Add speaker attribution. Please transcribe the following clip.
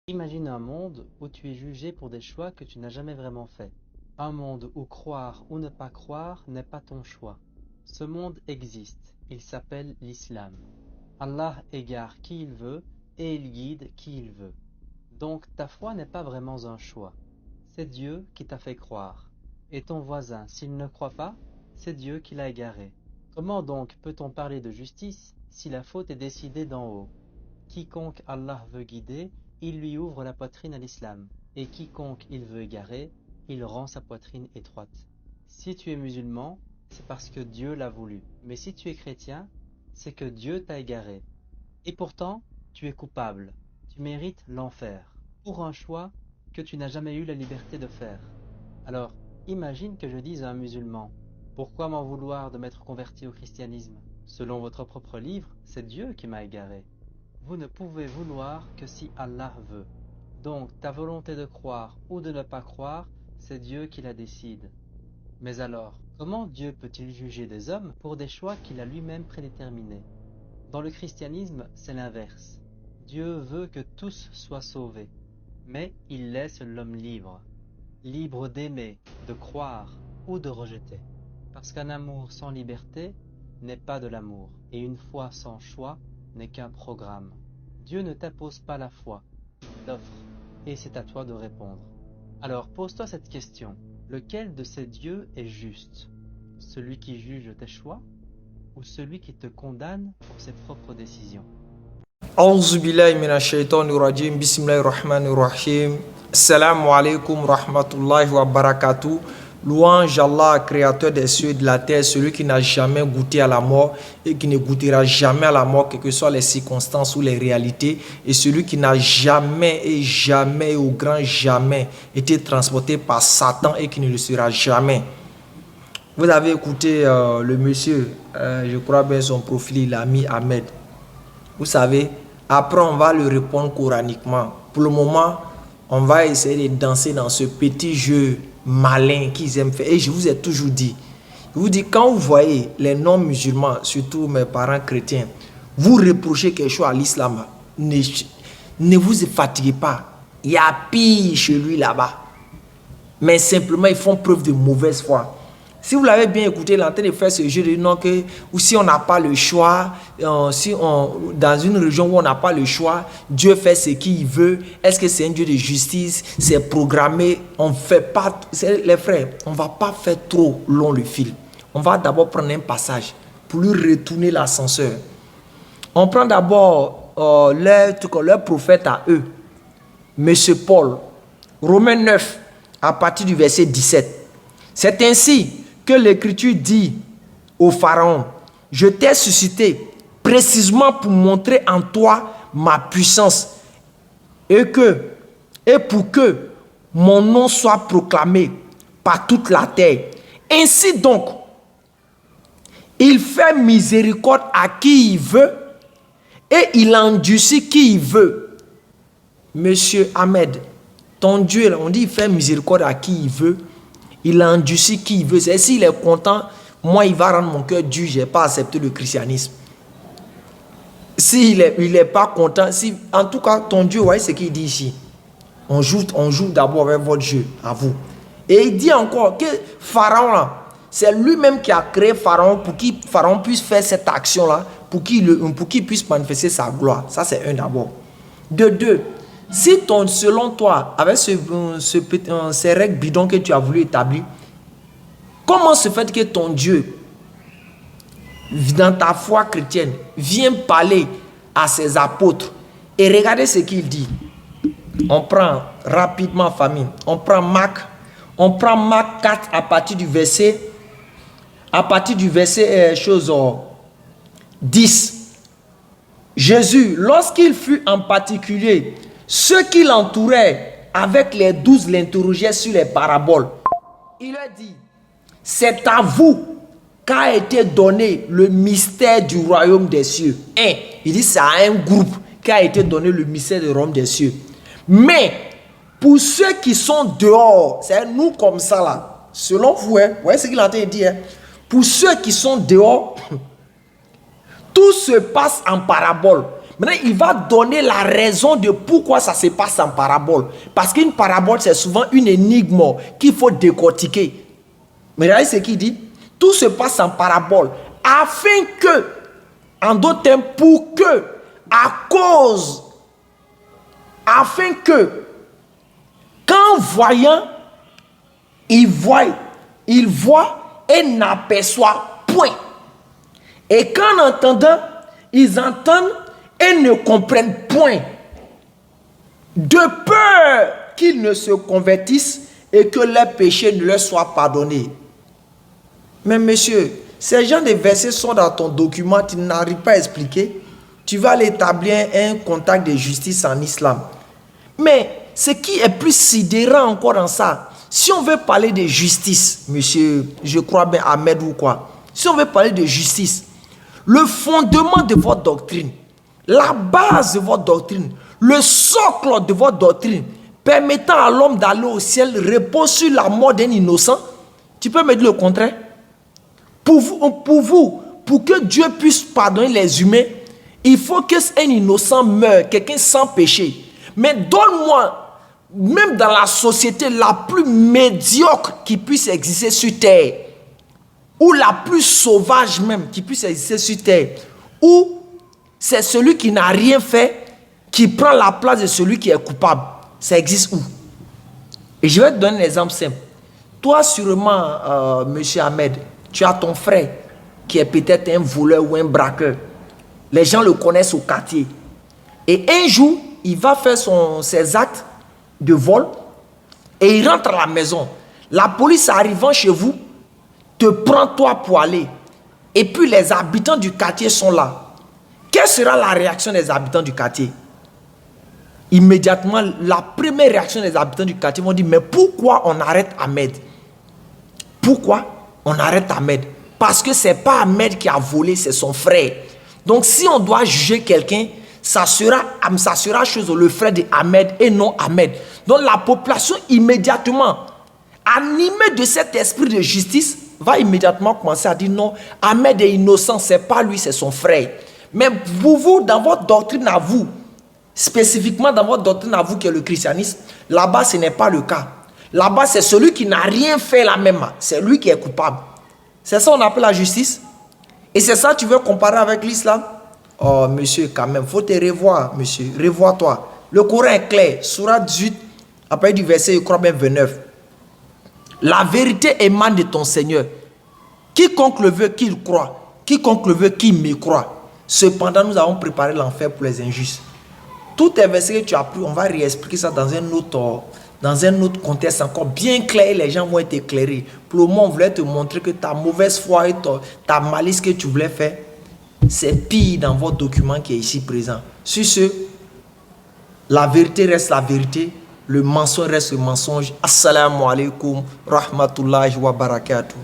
Speaker 1: Imagine un monde où tu es jugé pour des choix que tu n'as jamais vraiment faits. Un monde où croire ou ne pas croire n'est pas ton choix. Ce monde existe, il s'appelle l'islam. Allah égare qui il veut et il guide qui il veut. Donc ta foi n'est pas vraiment un choix. C'est Dieu qui t'a fait croire. Et ton voisin, s'il ne croit pas, c'est Dieu qui l'a égaré. Comment donc peut-on parler de justice si la faute est décidée d'en haut? Quiconque Allah veut guider, il lui ouvre la poitrine à l'islam, et quiconque il veut égarer, il rend sa poitrine étroite. Si tu es musulman, c'est parce que Dieu l'a voulu, mais si tu es chrétien, c'est que Dieu t'a égaré. Et pourtant, tu es coupable, tu mérites l'enfer, pour un choix que tu n'as jamais eu la liberté de faire. Alors, imagine que je dise à un musulman, pourquoi m'en vouloir de m'être converti au christianisme? Selon votre propre livre, c'est Dieu qui m'a égaré. Vous ne pouvez vouloir que si Allah veut. Donc ta volonté de croire ou de ne pas croire, c'est Dieu qui la décide. Mais alors, comment Dieu peut-il juger des hommes pour des choix qu'il a lui-même prédéterminés? Dans le christianisme, c'est l'inverse. Dieu veut que tous soient sauvés, mais il laisse l'homme libre. Libre d'aimer, de croire ou de rejeter. Parce qu'un amour sans liberté n'est pas de l'amour, et une foi sans choix n'est qu'un programme. Dieu ne t'impose pas la foi, il l'offre, et c'est à toi de répondre. Alors pose-toi cette question, lequel de ces dieux est juste? Celui qui juge tes choix ou celui qui te condamne pour ses propres décisions?
Speaker 2: A'udhu billahi minash shaitanir rajim. Bismillahir rahmanir rahim. Assalamu alaikum rahmatullahi wa barakatuh. Louange Allah, créateur des cieux et de la terre, celui qui n'a jamais goûté à la mort et qui ne goûtera jamais à la mort, quelles que soient les circonstances ou les réalités, et celui qui n'a jamais et jamais au grand jamais été transporté par Satan et qui ne le sera jamais. Vous avez écouté le monsieur, je crois bien son profil, il a mis Ahmed. Vous savez, après on va le répondre coraniquement. Pour le moment, on va essayer de danser dans ce petit jeu malin qu'ils aiment faire. Et je vous ai toujours dit, je vous dis, quand vous voyez les non-musulmans, surtout mes parents chrétiens, vous reprochez quelque chose à l'islam, ne vous fatiguez pas. Il y a pire chez lui là-bas. Mais simplement, ils font preuve de mauvaise foi. Si vous l'avez bien écouté, il est en train de faire ce jeu de non que, ou si on n'a pas le choix, dans une région où on n'a pas le choix, Dieu fait ce qu'il veut. Est-ce que c'est un Dieu de justice? C'est programmé. On fait pas, les frères, on va pas faire trop long le fil. On va d'abord prendre un passage pour lui retourner l'ascenseur. On prend d'abord leur prophète à eux, Monsieur Paul, Romains 9, à partir du verset 17. C'est ainsi que l'Écriture dit au Pharaon, je t'ai suscité précisément pour montrer en toi ma puissance et pour que mon nom soit proclamé par toute la terre. Ainsi donc, il fait miséricorde à qui il veut et il endurcit qui il veut. Monsieur Ahmed, ton Dieu, on dit il fait miséricorde à qui il veut. Il endurcit qui il veut. C'est s'il est content, moi il va rendre mon cœur dur, je n'ai pas accepté le christianisme. S'il n'est pas content, en tout cas ton Dieu, vous voyez ce qu'il dit ici. On joue d'abord avec votre Dieu, à vous. Et il dit encore que Pharaon là, c'est lui-même qui a créé Pharaon pour qu'il Pharaon puisse faire cette action là, pour qu'il puisse manifester sa gloire. Ça c'est un d'abord. De deux, si selon toi, avec ces règles bidons que tu as voulu établir, comment se fait que ton Dieu, dans ta foi chrétienne, vient parler à ses apôtres et regardez ce qu'il dit. On prend rapidement, famille, on prend Marc 4 à partir du verset 10. Jésus, lorsqu'il fut en particulier, ceux qui l'entouraient avec les 12 l'interrogeaient sur les paraboles. Il leur dit, c'est à vous qu'a été donné le mystère du royaume des cieux. Il dit, c'est à un groupe qu'a été donné le mystère du royaume des cieux. Mais pour ceux qui sont dehors, c'est nous comme ça là, selon vous, vous voyez ce qu'il a dit, pour ceux qui sont dehors, tout se passe en parabole. Maintenant, il va donner la raison de pourquoi ça se passe en parabole. Parce qu'une parabole, c'est souvent une énigme qu'il faut décortiquer. Mais regardez ce qu'il dit. Tout se passe en parabole. Afin que, en d'autres termes, pour que, à cause, afin que, qu'en voyant, il voit et n'aperçoit point. Et qu'en entendant, ils entendent et ne comprennent point. De peur qu'ils ne se convertissent et que leurs péchés ne leur soient pardonnés. Mais monsieur, ces gens de versets sont dans ton document, tu n'arrives pas à expliquer. Tu vas aller établir un contact de justice en islam. Mais ce qui est plus sidérant encore dans ça, si on veut parler de justice, monsieur, je crois bien Ahmed ou quoi, si on veut parler de justice, le fondement de votre doctrine, la base de votre doctrine, le socle de votre doctrine, permettant à l'homme d'aller au ciel, repose sur la mort d'un innocent, tu peux me dire le contraire? Pour que Dieu puisse pardonner les humains, il faut qu'un innocent meure, quelqu'un sans péché. Mais donne-moi, même dans la société la plus médiocre qui puisse exister sur terre, ou la plus sauvage même qui puisse exister sur terre, où c'est celui qui n'a rien fait qui prend la place de celui qui est coupable. Ça existe où? Et je vais te donner un exemple simple. Toi, sûrement, monsieur Ahmed, tu as ton frère qui est peut-être un voleur ou un braqueur. Les gens le connaissent au quartier. Et un jour, il va faire ses actes de vol et il rentre à la maison. La police arrivant chez vous te prend toi pour aller. Et puis les habitants du quartier sont là. Quelle sera la réaction des habitants du quartier? Immédiatement, la première réaction des habitants du quartier vont dire, mais pourquoi on arrête Ahmed? Pourquoi on arrête Ahmed? Parce que ce n'est pas Ahmed qui a volé, c'est son frère. Donc si on doit juger quelqu'un, ça sera chose le frère de Ahmed et non Ahmed. Donc la population immédiatement, animée de cet esprit de justice, va immédiatement commencer à dire non, Ahmed est innocent, c'est pas lui, c'est son frère. Mais vous, dans votre doctrine à vous, spécifiquement dans votre doctrine à vous qui est le christianisme, là-bas ce n'est pas le cas. Là-bas c'est celui qui n'a rien fait la même, c'est lui qui est coupable. C'est ça qu'on appelle la justice. Et c'est ça que tu veux comparer avec l'islam? Oh monsieur, quand même, il faut te revoir, monsieur, revois-toi. Le Coran est clair, Sourate 18, après du verset, je crois bien 29. La vérité émane de ton Seigneur. Quiconque le veut, qu'il croit. Quiconque le veut, qu'il me croit. Cependant, nous avons préparé l'enfer pour les injustes. Tous les versets que tu as pris, on va réexpliquer ça dans un autre contexte encore bien clair. Les gens vont être éclairés. Pour le moment, on voulait te montrer que ta mauvaise foi et ta malice que tu voulais faire, c'est pire dans votre document qui est ici présent. Sur ce, la vérité reste la vérité. Le mensonge reste le mensonge. Assalamu alaikum rahmatullahi wa barakatuh.